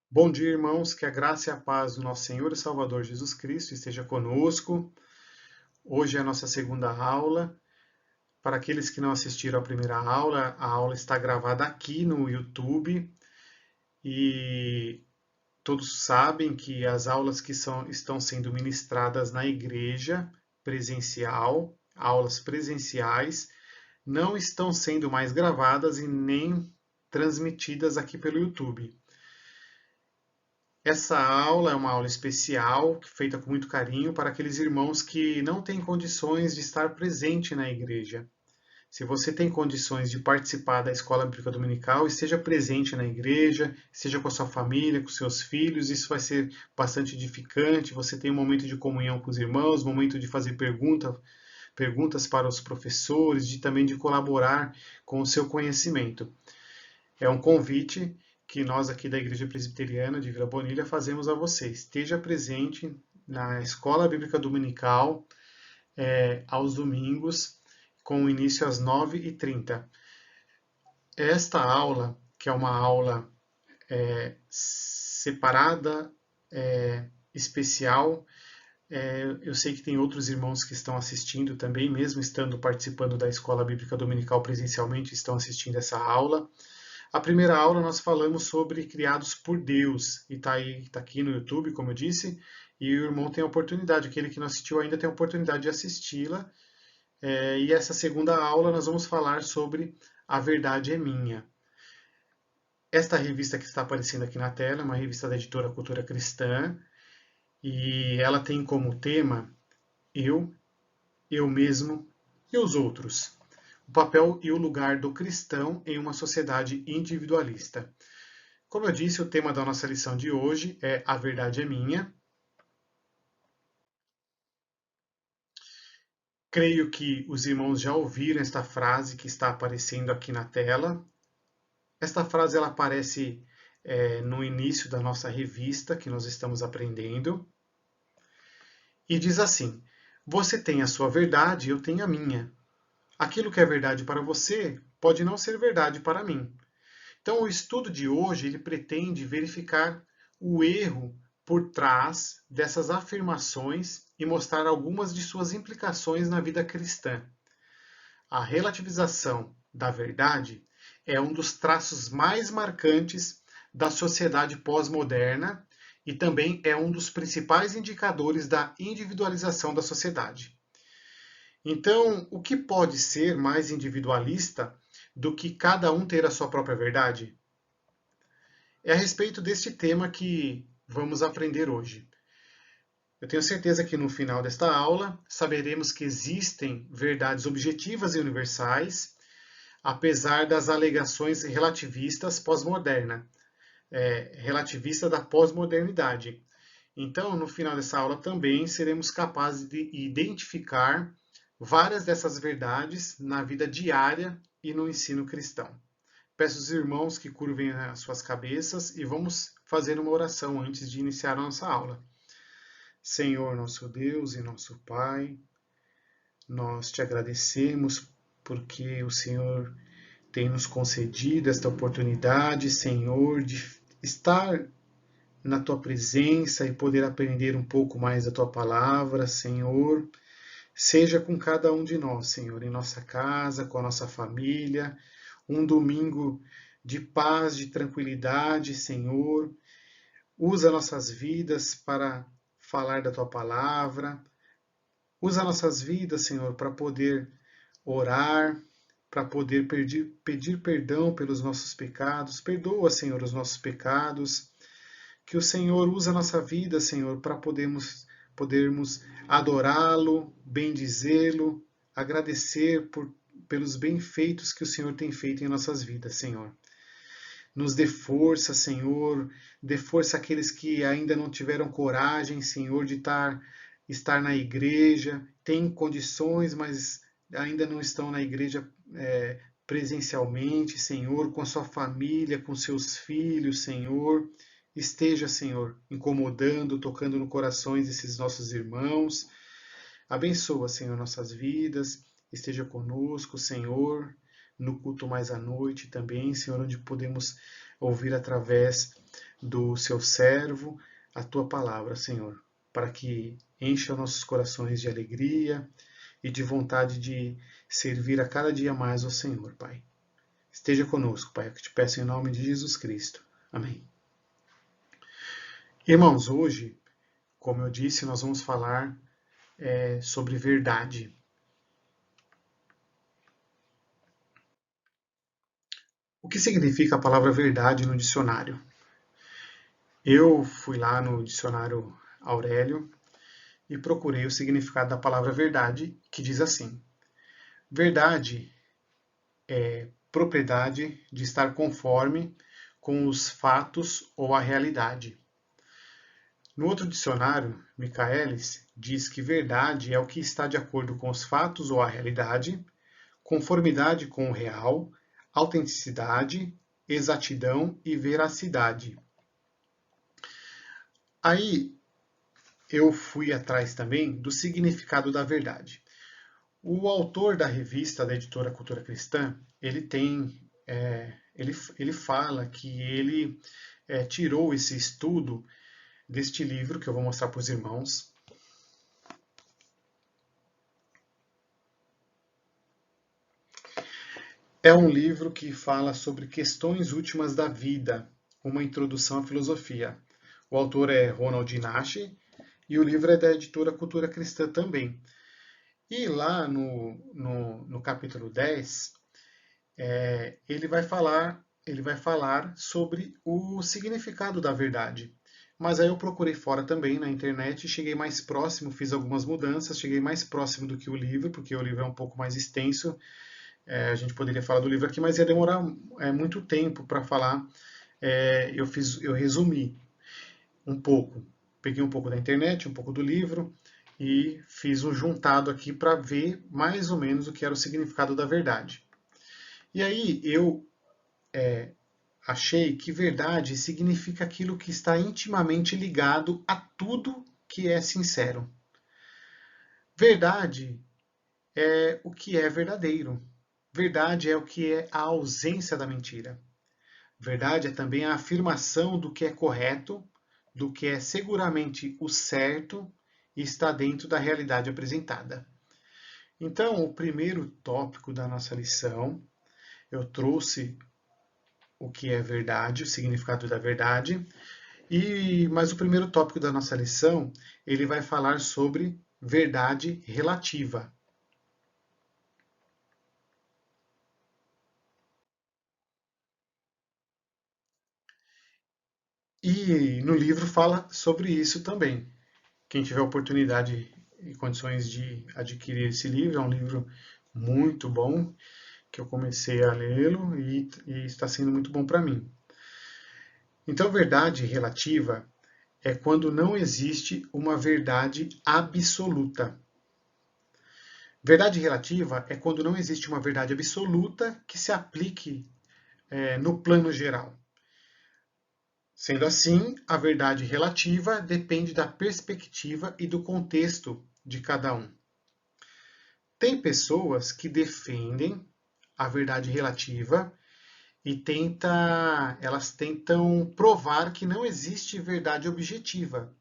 Bom dia, irmãos, que a graça e a paz do nosso Senhor e Salvador Jesus Cristo esteja conosco. Hoje é a nossa segunda aula. Para aqueles que não assistiram à primeira aula, a aula está gravada aqui no YouTube e todos sabem que as aulas que estão sendo ministradas na igreja presencial, aulas presenciais, não estão sendo mais gravadas e nem transmitidas aqui pelo YouTube. Essa aula é uma aula especial, feita com muito carinho para aqueles irmãos que não têm condições de estar presente na igreja. Se você tem condições de participar da Escola Bíblica Dominical, esteja presente na igreja, esteja com a sua família, com seus filhos, isso vai ser bastante edificante. Você tem um momento de comunhão com os irmãos, um momento de fazer perguntas para os professores, também de colaborar com o seu conhecimento. É um convite que nós aqui da Igreja Presbiteriana de Vila Bonilha fazemos a você. Esteja presente na Escola Bíblica Dominical aos domingos, com início às 9h30. Esta aula, que é uma aula separada, especial, eu sei que tem outros irmãos que estão assistindo também, mesmo estando participando da Escola Bíblica Dominical presencialmente, estão assistindo essa aula. A primeira aula nós falamos sobre criados por Deus, e tá aqui no YouTube, como eu disse, e o irmão tem a oportunidade, aquele que não assistiu ainda tem a oportunidade de assisti-la. E essa segunda aula nós vamos falar sobre A Verdade é Minha. Esta revista que está aparecendo aqui na tela é uma revista da editora Cultura Cristã, e ela tem como tema eu mesmo e os outros. O papel e o lugar do cristão em uma sociedade individualista. Como eu disse, o tema da nossa lição de hoje é A Verdade é Minha. Creio que os irmãos já ouviram esta frase que está aparecendo aqui na tela. Esta frase ela aparece no início da nossa revista que nós estamos aprendendo. E diz assim: você tem a sua verdade, eu tenho a minha. Aquilo que é verdade para você pode não ser verdade para mim. Então, o estudo de hoje ele pretende verificar o erro por trás dessas afirmações e mostrar algumas de suas implicações na vida cristã. A relativização da verdade é um dos traços mais marcantes da sociedade pós-moderna e também é um dos principais indicadores da individualização da sociedade. Então, o que pode ser mais individualista do que cada um ter a sua própria verdade? É a respeito deste tema que vamos aprender hoje. Eu tenho certeza que no final desta aula saberemos que existem verdades objetivas e universais, apesar das alegações relativistas pós-moderna, relativista da pós-modernidade. Então, no final dessa aula também seremos capazes de identificar várias dessas verdades na vida diária e no ensino cristão. Peço aos irmãos que curvem as suas cabeças e vamos fazer uma oração antes de iniciar a nossa aula. Senhor, nosso Deus e nosso Pai, nós te agradecemos porque o Senhor tem nos concedido esta oportunidade, Senhor, de estar na tua presença e poder aprender um pouco mais da tua palavra, Senhor. Seja com cada um de nós, Senhor, em nossa casa, com a nossa família, um domingo de paz, de tranquilidade, Senhor. Usa nossas vidas para falar da tua palavra. Usa nossas vidas, Senhor, para poder orar, para poder pedir perdão pelos nossos pecados. Perdoa, Senhor, os nossos pecados. Que o Senhor use a nossa vida, Senhor, para podermos adorá-lo, bendizê-lo, agradecer pelos benfeitos que o Senhor tem feito em nossas vidas, Senhor. Nos dê força, Senhor, dê força àqueles que ainda não tiveram coragem, Senhor, de estar na igreja, têm condições, mas ainda não estão na igreja presencialmente, Senhor, com a sua família, com seus filhos, Senhor. Esteja, Senhor, incomodando, tocando no corações desses nossos irmãos. Abençoa, Senhor, nossas vidas. Esteja conosco, Senhor, no culto mais à noite também, Senhor, onde podemos ouvir através do seu servo a tua palavra, Senhor, para que encha nossos corações de alegria e de vontade de servir a cada dia mais ao Senhor, Pai. Esteja conosco, Pai, é o que te peço em nome de Jesus Cristo. Amém. Irmãos, hoje, como eu disse, nós vamos falar sobre verdade. O que significa a palavra verdade no dicionário? Eu fui lá no dicionário Aurélio e procurei o significado da palavra verdade, que diz assim: verdade é propriedade de estar conforme com os fatos ou a realidade. No outro dicionário, Michaelis diz que verdade é o que está de acordo com os fatos ou a realidade, conformidade com o real, autenticidade, exatidão e veracidade. Aí eu fui atrás também do significado da verdade. O autor da revista da editora Cultura Cristã, ele fala que ele tirou esse estudo deste livro que eu vou mostrar para os irmãos. É um livro que fala sobre questões últimas da vida, uma introdução à filosofia. O autor é Ronald Nash e o livro é da editora Cultura Cristã também. E lá no capítulo 10, ele vai falar sobre o significado da verdade. Mas aí eu procurei fora também na internet, cheguei mais próximo, fiz algumas mudanças, cheguei mais próximo do que o livro, porque o livro é um pouco mais extenso. A gente poderia falar do livro aqui, mas ia demorar muito tempo para falar. Eu resumi um pouco, peguei um pouco da internet, um pouco do livro e fiz um juntado aqui para ver mais ou menos o que era o significado da verdade. E aí eu achei que verdade significa aquilo que está intimamente ligado a tudo que é sincero. Verdade é o que é verdadeiro. Verdade é o que é a ausência da mentira. Verdade é também a afirmação do que é correto, do que é seguramente o certo e está dentro da realidade apresentada. Então, o primeiro tópico da nossa lição, eu trouxe o que é verdade, o significado da verdade, mas o primeiro tópico da nossa lição, ele vai falar sobre verdade relativa. E no livro fala sobre isso também. Quem tiver oportunidade e condições de adquirir esse livro, é um livro muito bom, que eu comecei a lê-lo e está sendo muito bom para mim. Então, verdade relativa é quando não existe uma verdade absoluta. Verdade relativa é quando não existe uma verdade absoluta que se aplique no plano geral. Sendo assim, a verdade relativa depende da perspectiva e do contexto de cada um. Tem pessoas que defendem a verdade relativa e elas tentam provar que não existe verdade objetiva.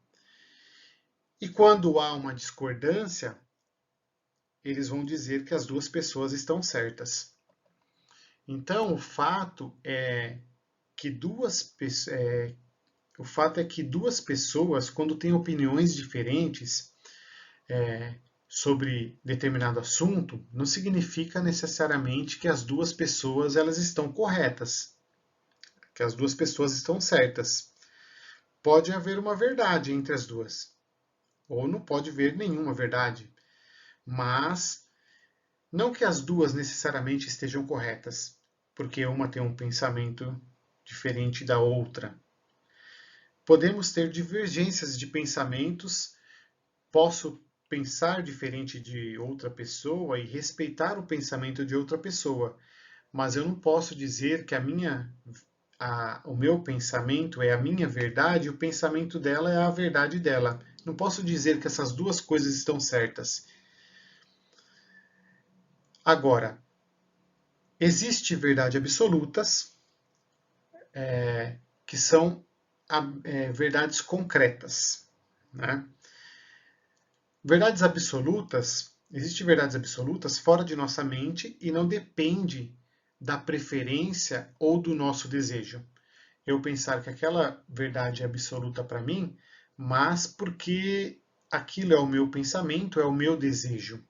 E quando há uma discordância, eles vão dizer que as duas pessoas estão certas. Então, o fato é que duas pessoas, quando têm opiniões diferentes sobre determinado assunto, não significa necessariamente que as duas pessoas elas estão corretas, que as duas pessoas estão certas. Pode haver uma verdade entre as duas, ou não pode haver nenhuma verdade, mas não que as duas necessariamente estejam corretas, porque uma tem um pensamento diferente da outra. Podemos ter divergências de pensamentos, posso pensar diferente de outra pessoa e respeitar o pensamento de outra pessoa, mas eu não posso dizer que o meu pensamento é a minha verdade e o pensamento dela é a verdade dela. Não posso dizer que essas duas coisas estão certas. Agora, existe verdade absolutas, que são verdades concretas, né? Verdades absolutas, existem verdades absolutas fora de nossa mente e não depende da preferência ou do nosso desejo. Eu pensar que aquela verdade é absoluta para mim, mas porque aquilo é o meu pensamento, é o meu desejo.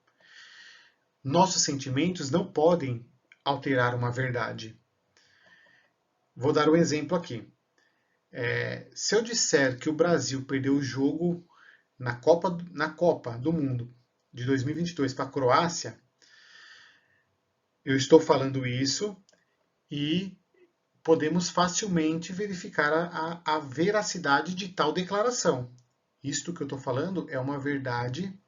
Nossos sentimentos não podem alterar uma verdade. Vou dar um exemplo aqui. Se eu disser que o Brasil perdeu o jogo na Copa do Mundo de 2022 para a Croácia, eu estou falando isso e podemos facilmente verificar a veracidade de tal declaração. Isto que eu estou falando é uma verdade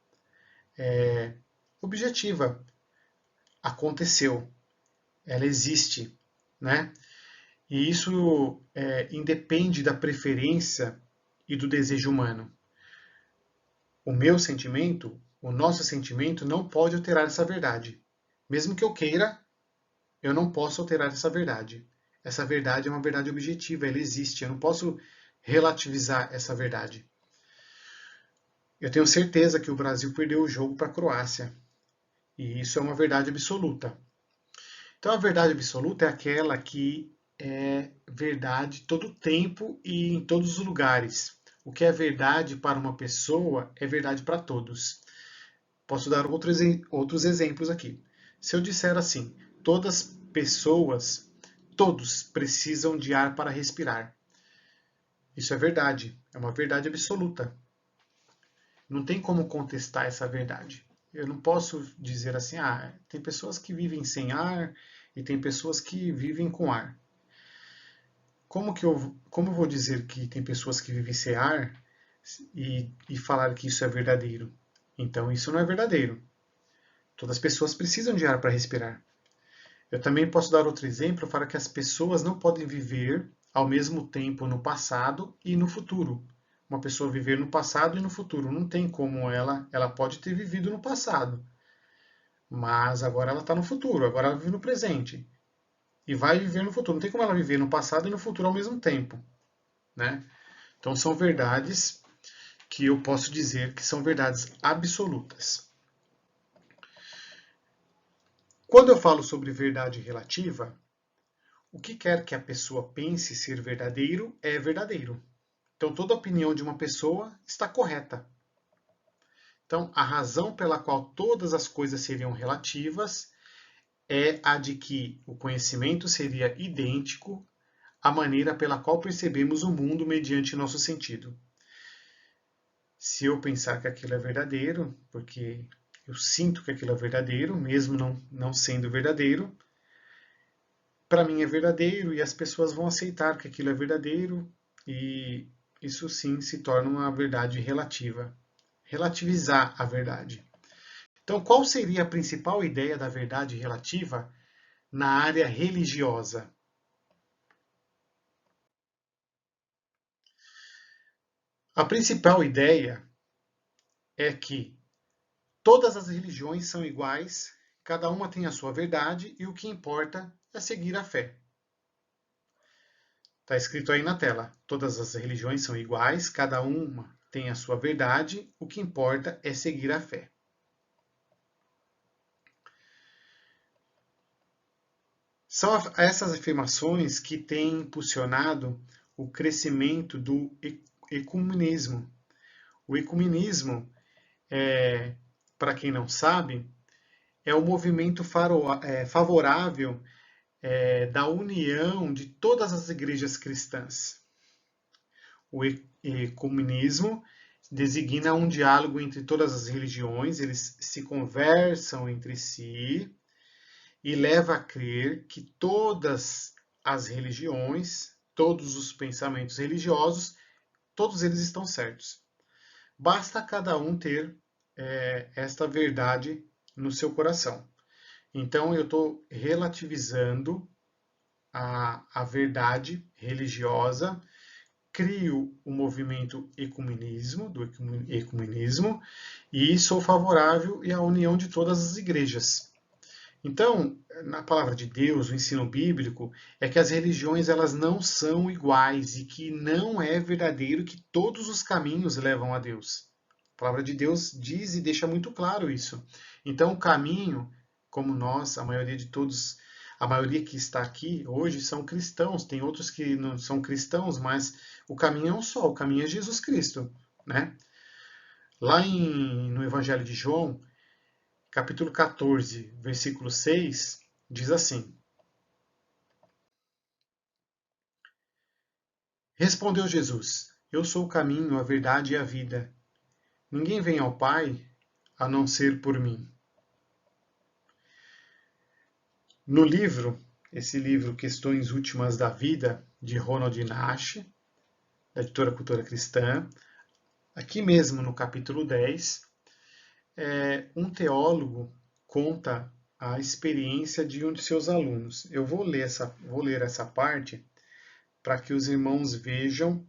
objetiva. Aconteceu, ela existe, né? E isso independe da preferência e do desejo humano. O meu sentimento, o nosso sentimento, não pode alterar essa verdade. Mesmo que eu queira, eu não posso alterar essa verdade. Essa verdade é uma verdade objetiva, ela existe. Eu não posso relativizar essa verdade. Eu tenho certeza que o Brasil perdeu o jogo para a Croácia. E isso é uma verdade absoluta. Então, a verdade absoluta é aquela que é verdade todo o tempo e em todos os lugares. O que é verdade para uma pessoa é verdade para todos. Posso dar outros exemplos aqui. Se eu disser assim, todos precisam de ar para respirar. Isso é verdade, é uma verdade absoluta. Não tem como contestar essa verdade. Eu não posso dizer assim, tem pessoas que vivem sem ar e tem pessoas que vivem com ar. Como eu vou dizer que tem pessoas que vivem sem ar e falar que isso é verdadeiro? Então isso não é verdadeiro. Todas as pessoas precisam de ar para respirar. Eu também posso dar outro exemplo para que as pessoas não podem viver ao mesmo tempo no passado e no futuro. Uma pessoa viver no passado e no futuro. Não tem como ela pode ter vivido no passado, mas agora ela está no futuro, agora ela vive no presente e vai viver no futuro. Não tem como ela viver no passado e no futuro ao mesmo tempo, né? Então são verdades que eu posso dizer que são verdades absolutas. Quando eu falo sobre verdade relativa, o que quer que a pessoa pense ser verdadeiro é verdadeiro. Então toda opinião de uma pessoa está correta. Então a razão pela qual todas as coisas seriam relativas é a de que o conhecimento seria idêntico à maneira pela qual percebemos o mundo mediante nosso sentido. Se eu pensar que aquilo é verdadeiro, porque eu sinto que aquilo é verdadeiro, mesmo não sendo verdadeiro, para mim é verdadeiro e as pessoas vão aceitar que aquilo é verdadeiro e isso sim se torna uma verdade relativa. Relativizar a verdade. Então, qual seria a principal ideia da verdade relativa na área religiosa? A principal ideia é que todas as religiões são iguais, cada uma tem a sua verdade e o que importa é seguir a fé. Está escrito aí na tela. Todas as religiões são iguais, cada uma tem a sua verdade, o que importa é seguir a fé. São essas afirmações que têm impulsionado o crescimento do ecumenismo. O ecumenismo, para quem não sabe, é o movimento favorável da união de todas as igrejas cristãs. O ecumenismo designa um diálogo entre todas as religiões, eles se conversam entre si e leva a crer que todas as religiões, todos os pensamentos religiosos, todos eles estão certos. Basta cada um ter esta verdade no seu coração. Então eu estou relativizando a verdade religiosa, crio o movimento do ecumenismo, e sou favorável à união de todas as igrejas. Então, na palavra de Deus, o ensino bíblico, é que as religiões elas não são iguais e que não é verdadeiro que todos os caminhos levam a Deus. A palavra de Deus diz e deixa muito claro isso. Então, o caminho, como nós, a maioria de todos, a maioria que está aqui hoje são cristãos, tem outros que não são cristãos, mas o caminho é um só, o caminho é Jesus Cristo, né? Lá no Evangelho de João, capítulo 14, versículo 6, diz assim: Respondeu Jesus: Eu sou o caminho, a verdade e a vida. Ninguém vem ao Pai a não ser por mim. No livro, esse livro Questões Últimas da Vida, de Ronald Nash, da editora Cultura Cristã, aqui mesmo no capítulo 10, um teólogo conta a experiência de um de seus alunos. Eu vou ler essa parte para que os irmãos vejam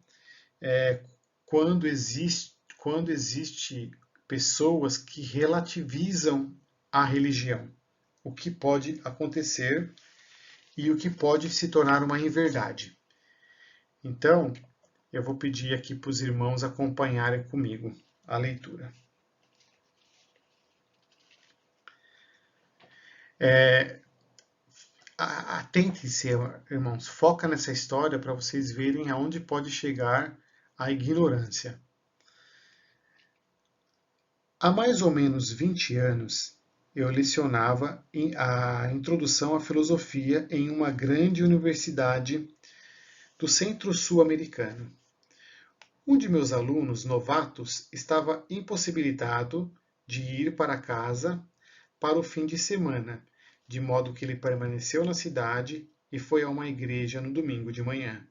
quando existe pessoas que relativizam a religião, o que pode acontecer e o que pode se tornar uma inverdade. Então, eu vou pedir aqui para os irmãos acompanharem comigo a leitura. Atentem-se, irmãos, foca nessa história para vocês verem aonde pode chegar a ignorância. Há mais ou menos 20 anos, eu lecionava a introdução à filosofia em uma grande universidade do centro-sul americano. Um de meus alunos novatos estava impossibilitado de ir para casa para o fim de semana, de modo que ele permaneceu na cidade e foi a uma igreja no domingo de manhã.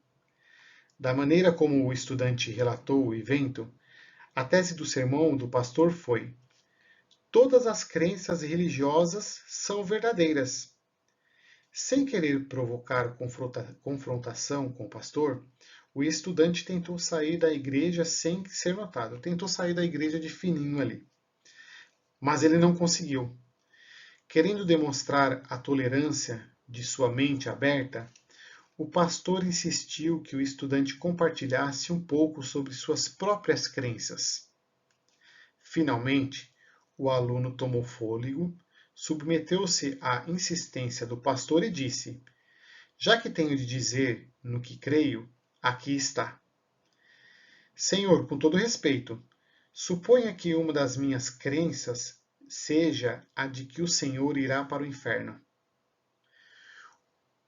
Da maneira como o estudante relatou o evento, a tese do sermão do pastor foi: todas as crenças religiosas são verdadeiras. Sem querer provocar confrontação com o pastor, o estudante tentou sair da igreja sem ser notado. Tentou sair da igreja de fininho ali. Mas ele não conseguiu. Querendo demonstrar a tolerância de sua mente aberta, o pastor insistiu que o estudante compartilhasse um pouco sobre suas próprias crenças. Finalmente, o aluno tomou fôlego, submeteu-se à insistência do pastor e disse: Já que tenho de dizer no que creio, aqui está. Senhor, com todo respeito, suponha que uma das minhas crenças seja a de que o Senhor irá para o inferno.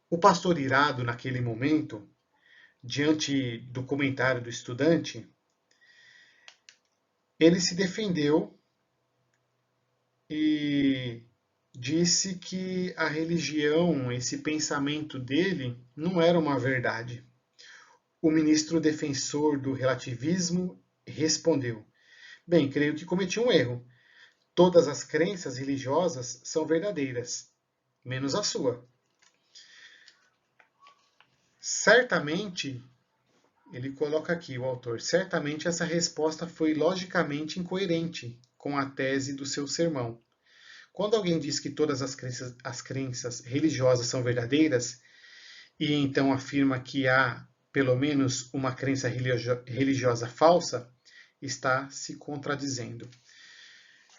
O pastor irado, naquele momento, diante do comentário do estudante, ele se defendeu e disse que a religião, esse pensamento dele, não era uma verdade. O ministro defensor do relativismo respondeu: Bem, creio que cometi um erro. Todas as crenças religiosas são verdadeiras, menos a sua. Certamente, ele coloca aqui, o autor, certamente essa resposta foi logicamente incoerente com a tese do seu sermão. Quando alguém diz que todas as crenças religiosas são verdadeiras, e então afirma que há pelo menos uma crença religiosa falsa, está se contradizendo.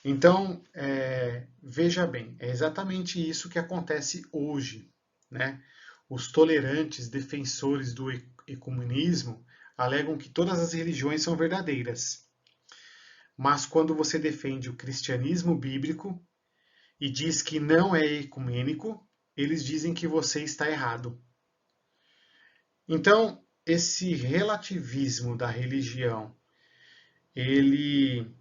Então, veja bem, é exatamente isso que acontece hoje, né? Os tolerantes defensores do ecumenismo alegam que todas as religiões são verdadeiras. Mas quando você defende o cristianismo bíblico e diz que não é ecumênico, eles dizem que você está errado. Então, esse relativismo da religião, ele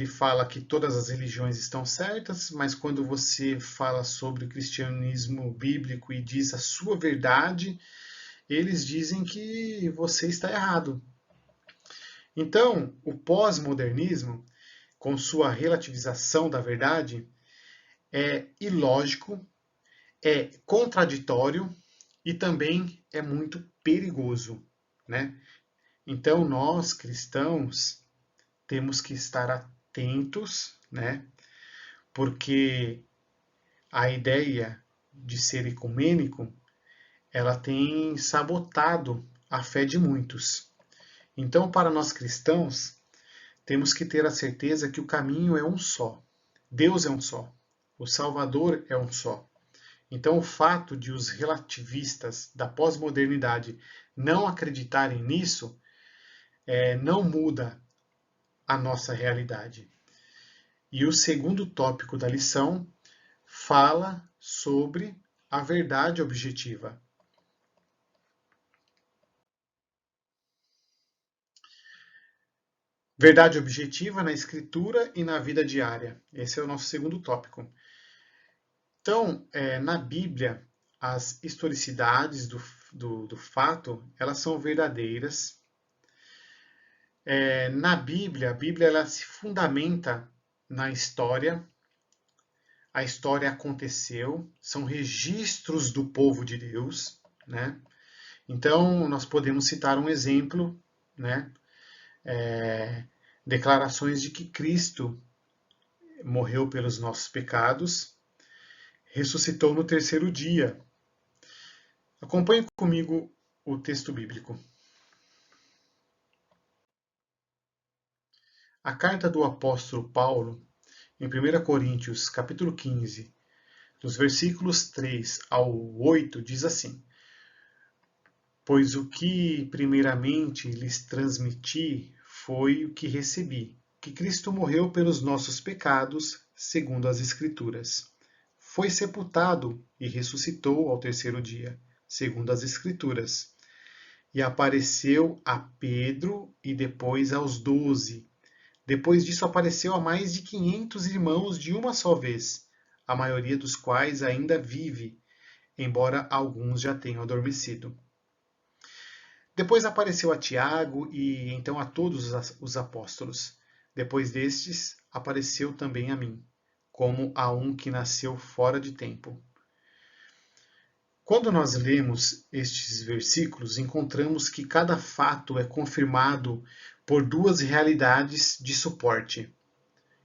fala que todas as religiões estão certas, mas quando você fala sobre o cristianismo bíblico e diz a sua verdade, eles dizem que você está errado. Então, o pós-modernismo, com sua relativização da verdade, é ilógico, é contraditório e também é muito perigoso, né? Então, nós cristãos temos que estar atentos, né? Porque a ideia de ser ecumênico, ela tem sabotado a fé de muitos. Então, para nós cristãos, temos que ter a certeza que o caminho é um só. Deus é um só. O Salvador é um só. Então, o fato de os relativistas da pós-modernidade não acreditarem nisso não muda a nossa realidade. E o segundo tópico da lição fala sobre a verdade objetiva. Verdade objetiva na escritura e na vida diária. Esse é o nosso segundo tópico. Então, na Bíblia, as historicidades do fato, elas são verdadeiras. Na Bíblia, a Bíblia ela se fundamenta na história. A história aconteceu, são registros do povo de Deus, né? Então, nós podemos citar um exemplo, né? Declarações de que Cristo morreu pelos nossos pecados, ressuscitou no terceiro dia. Acompanhe comigo o texto bíblico. A carta do apóstolo Paulo, em 1 Coríntios, capítulo 15, dos versículos 3 ao 8, diz assim: Pois o que primeiramente lhes transmiti foi o que recebi, que Cristo morreu pelos nossos pecados, segundo as Escrituras. Foi sepultado e ressuscitou ao terceiro dia, segundo as Escrituras. E apareceu a Pedro e depois aos 12. Depois disso apareceu a mais de 500 irmãos de uma só vez, a maioria dos quais ainda vive, embora alguns já tenham adormecido. Depois apareceu a Tiago e então a todos os apóstolos. Depois destes, apareceu também a mim, como a um que nasceu fora de tempo. Quando nós lemos estes versículos, encontramos que cada fato é confirmado por duas realidades de suporte.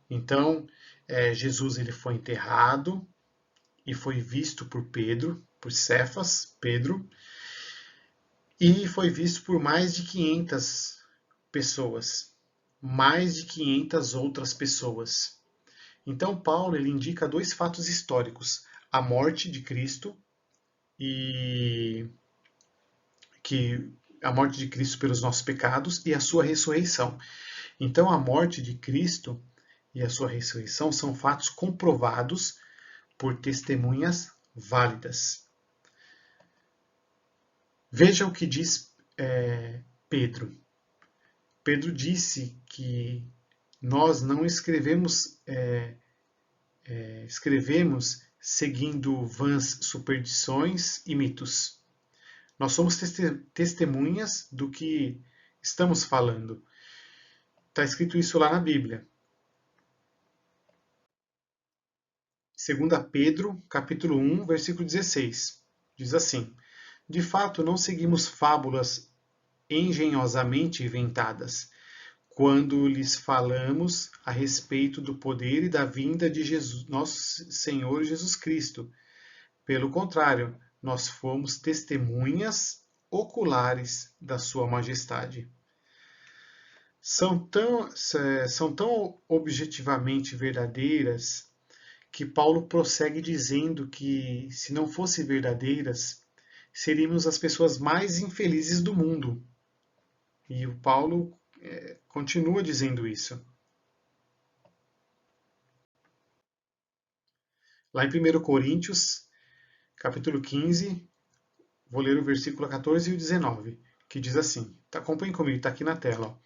Então, Jesus ele foi enterrado e foi visto por Pedro, por Cefas, Pedro, e foi visto por mais de 500 pessoas, mais de 500 outras pessoas. Então Paulo ele indica dois fatos históricos: a morte de Cristo e que a morte de Cristo pelos nossos pecados e a sua ressurreição. Então a morte de Cristo e a sua ressurreição são fatos comprovados por testemunhas válidas. Veja o que diz Pedro. Pedro disse que nós não escrevemos seguindo vãs superstições e mitos. Nós somos testemunhas do que estamos falando. Está escrito isso lá na Bíblia. 2 Pedro, capítulo 1, versículo 16. Diz assim: De fato, não seguimos fábulas engenhosamente inventadas, quando lhes falamos a respeito do poder e da vinda de Jesus, nosso Senhor Jesus Cristo. Pelo contrário, nós fomos testemunhas oculares da sua majestade. São tão objetivamente verdadeiras que Paulo prossegue dizendo que, se não fossem verdadeiras, seríamos as pessoas mais infelizes do mundo. E o Paulo continua dizendo isso. Lá em 1 Coríntios, capítulo 15, vou ler o versículo 14 e o 19, que diz assim, acompanhe comigo, está aqui na tela. Ó.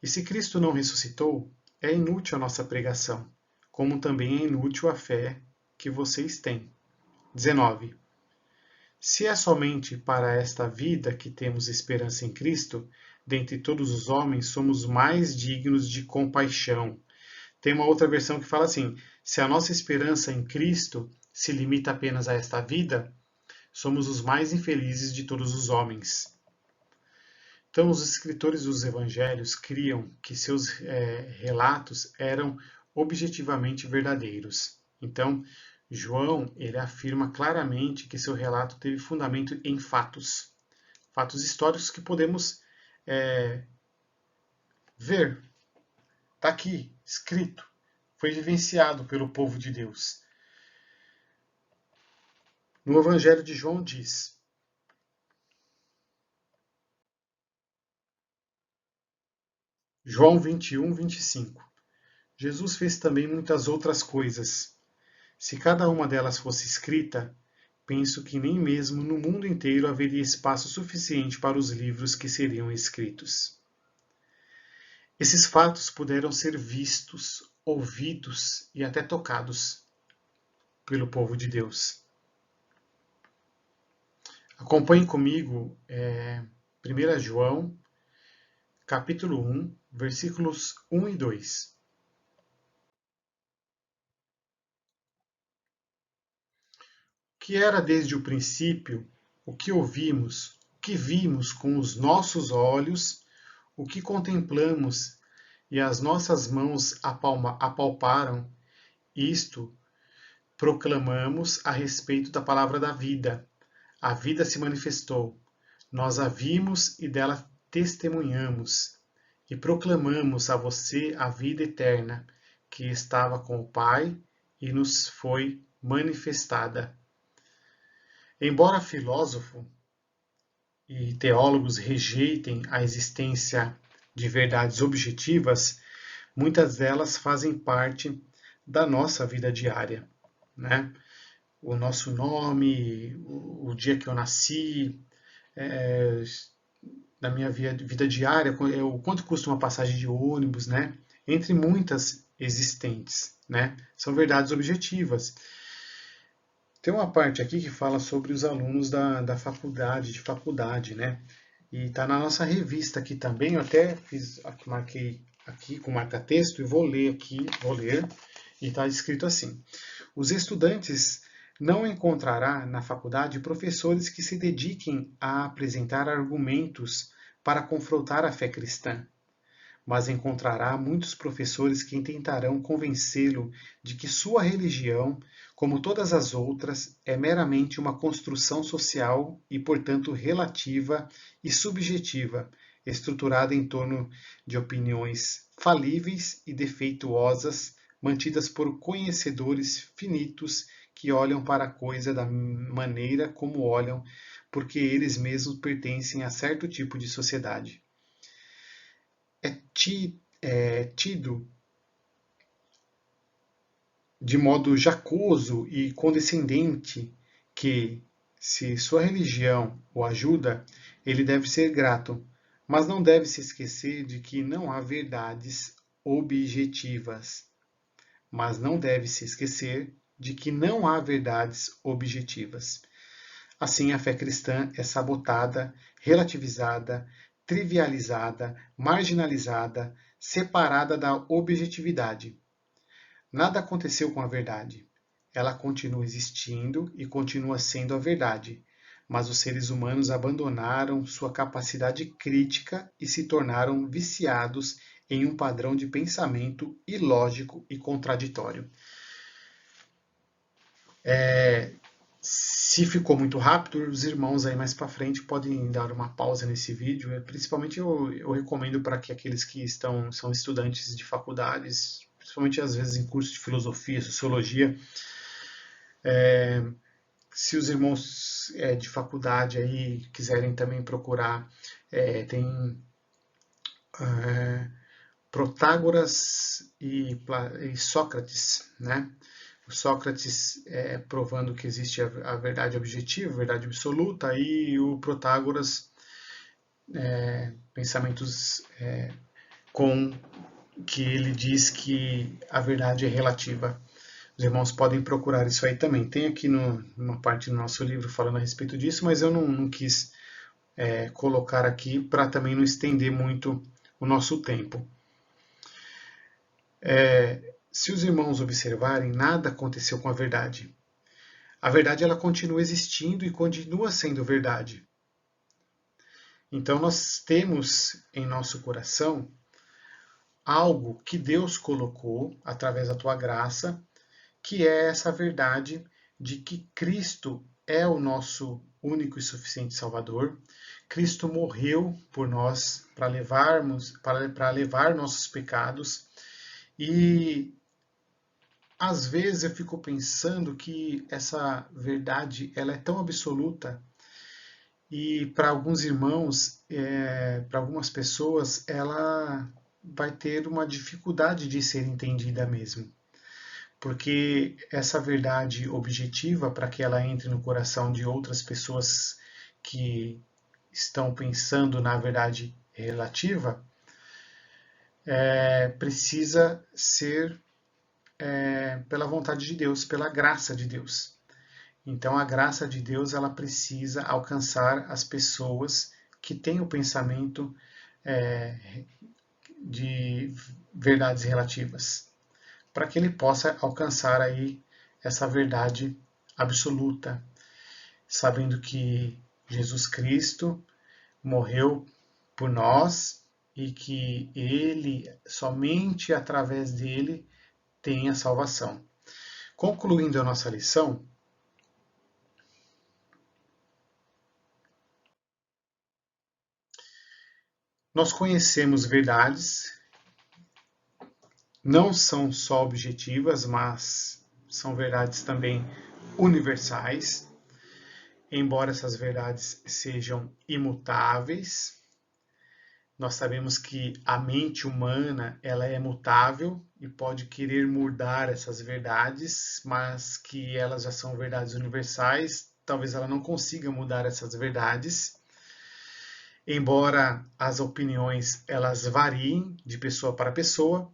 E se Cristo não ressuscitou, é inútil a nossa pregação, como também é inútil a fé que vocês têm. 19. Se é somente para esta vida que temos esperança em Cristo, dentre todos os homens somos mais dignos de compaixão. Tem uma outra versão que fala assim: se a nossa esperança em Cristo se limita apenas a esta vida, somos os mais infelizes de todos os homens. Então, os escritores dos evangelhos criam que seus relatos eram objetivamente verdadeiros. Então, João, ele afirma claramente que seu relato teve fundamento em fatos, fatos históricos que podemos ver. Está aqui, escrito, foi vivenciado pelo povo de Deus. No Evangelho de João diz: João 21, 25. Jesus fez também muitas outras coisas. Se cada uma delas fosse escrita, penso que nem mesmo no mundo inteiro haveria espaço suficiente para os livros que seriam escritos. Esses fatos puderam ser vistos, ouvidos e até tocados pelo povo de Deus. Acompanhe comigo 1 João, capítulo 1, versículos 1 e 2. O que era desde o princípio, o que ouvimos, o que vimos com os nossos olhos, o que contemplamos e as nossas mãos apalparam, isto proclamamos a respeito da palavra da vida. A vida se manifestou, nós a vimos e dela testemunhamos, e proclamamos a você a vida eterna, que estava com o Pai e nos foi manifestada. Embora filósofo e teólogos rejeitem a existência de verdades objetivas, muitas delas fazem parte da nossa vida diária, né? O nosso nome, o dia que eu nasci, na minha vida diária, o quanto custa uma passagem de ônibus, né? Entre muitas existentes, né? São verdades objetivas. Tem uma parte aqui que fala sobre os alunos da faculdade, né? E está na nossa revista aqui também, eu até marquei aqui com marca-texto e vou ler, e está escrito assim: os estudantes não encontrará na faculdade professores que se dediquem a apresentar argumentos para confrontar a fé cristã, mas encontrará muitos professores que tentarão convencê-lo de que sua religião, como todas as outras, é meramente uma construção social e, portanto, relativa e subjetiva, estruturada em torno de opiniões falíveis e defeituosas, mantidas por conhecedores finitos que olham para a coisa da maneira como olham, porque eles mesmos pertencem a certo tipo de sociedade. É tido de modo jacoso e condescendente que, se sua religião o ajuda, ele deve ser grato, mas não deve se esquecer de que não há verdades objetivas. Mas não deve se esquecer de que não há verdades objetivas. Assim, a fé cristã é sabotada, relativizada, trivializada, marginalizada, separada da objetividade. Nada aconteceu com a verdade. Ela continua existindo e continua sendo a verdade, mas os seres humanos abandonaram sua capacidade crítica e se tornaram viciados em um padrão de pensamento ilógico e contraditório. Se ficou muito rápido, os irmãos aí mais para frente podem dar uma pausa nesse vídeo. Principalmente eu recomendo para que aqueles que são estudantes de faculdades, principalmente às vezes em curso de filosofia, sociologia, se os irmãos de faculdade aí quiserem também procurar, tem Protágoras e Sócrates, né? O Sócrates provando que existe a verdade objetiva, a verdade absoluta, e o Protágoras, pensamentos com que ele diz que a verdade é relativa. Os irmãos podem procurar isso aí também. Tem aqui numa parte do nosso livro falando a respeito disso, mas eu não quis colocar aqui para também não estender muito o nosso tempo. Se os irmãos observarem, nada aconteceu com a verdade. A verdade ela continua existindo e continua sendo verdade. Então nós temos em nosso coração algo que Deus colocou através da tua graça, que é essa verdade de que Cristo é o nosso único e suficiente Salvador. Cristo morreu por nós para levar nossos pecados. E às vezes eu fico pensando que essa verdade ela é tão absoluta e para alguns irmãos, para algumas pessoas, ela vai ter uma dificuldade de ser entendida mesmo. Porque essa verdade objetiva, para que ela entre no coração de outras pessoas que estão pensando na verdade relativa, precisa ser pela vontade de Deus, pela graça de Deus. Então a graça de Deus ela precisa alcançar as pessoas que têm o pensamento de verdades relativas, para que ele possa alcançar aí essa verdade absoluta, sabendo que Jesus Cristo morreu por nós e que ele, somente através dele, tem a salvação. Concluindo a nossa lição, nós conhecemos verdades, não são só objetivas, mas são verdades também universais, embora essas verdades sejam imutáveis. Nós sabemos que a mente humana ela é mutável e pode querer mudar essas verdades, mas que elas já são verdades universais, talvez ela não consiga mudar essas verdades. Embora as opiniões elas variem de pessoa para pessoa,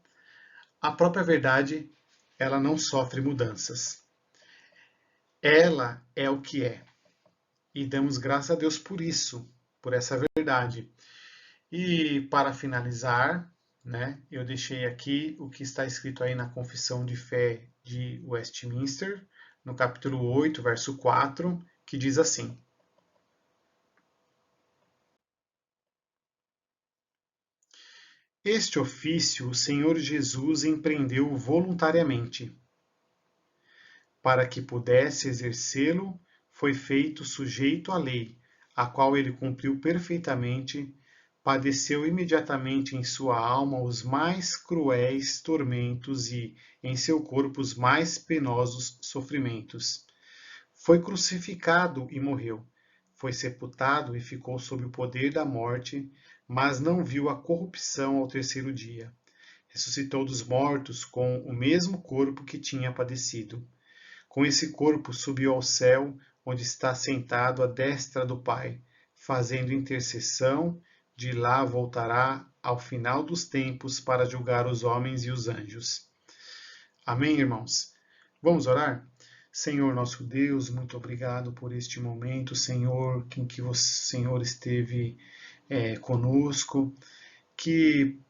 a própria verdade ela não sofre mudanças. Ela é o que é. E damos graças a Deus por isso, por essa verdade. E para finalizar, né, eu deixei aqui o que está escrito aí na Confissão de Fé de Westminster, no capítulo 8, verso 4, que diz assim: Este ofício o Senhor Jesus empreendeu voluntariamente. Para que pudesse exercê-lo, foi feito sujeito à lei, a qual ele cumpriu perfeitamente, padeceu imediatamente em sua alma os mais cruéis tormentos e, em seu corpo, os mais penosos sofrimentos. Foi crucificado e morreu. Foi sepultado e ficou sob o poder da morte, mas não viu a corrupção ao terceiro dia. Ressuscitou dos mortos com o mesmo corpo que tinha padecido. Com esse corpo subiu ao céu, onde está sentado à destra do Pai, fazendo intercessão. De lá voltará ao final dos tempos para julgar os homens e os anjos. Amém, irmãos? Vamos orar? Senhor nosso Deus, muito obrigado por este momento, Senhor, em que o Senhor esteve conosco, que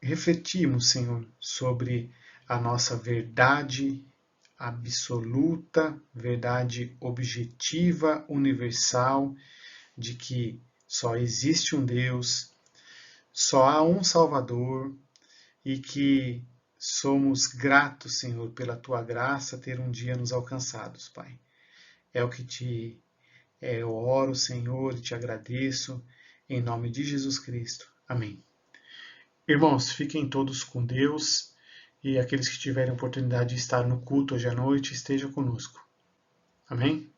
refletimos, Senhor, sobre a nossa verdade absoluta, verdade objetiva, universal, de que só existe um Deus, só há um Salvador e que somos gratos, Senhor, pela tua graça ter um dia nos alcançados, Pai. É o que eu oro, Senhor, e te agradeço, em nome de Jesus Cristo. Amém. Irmãos, fiquem todos com Deus e aqueles que tiverem oportunidade de estar no culto hoje à noite, estejam conosco. Amém?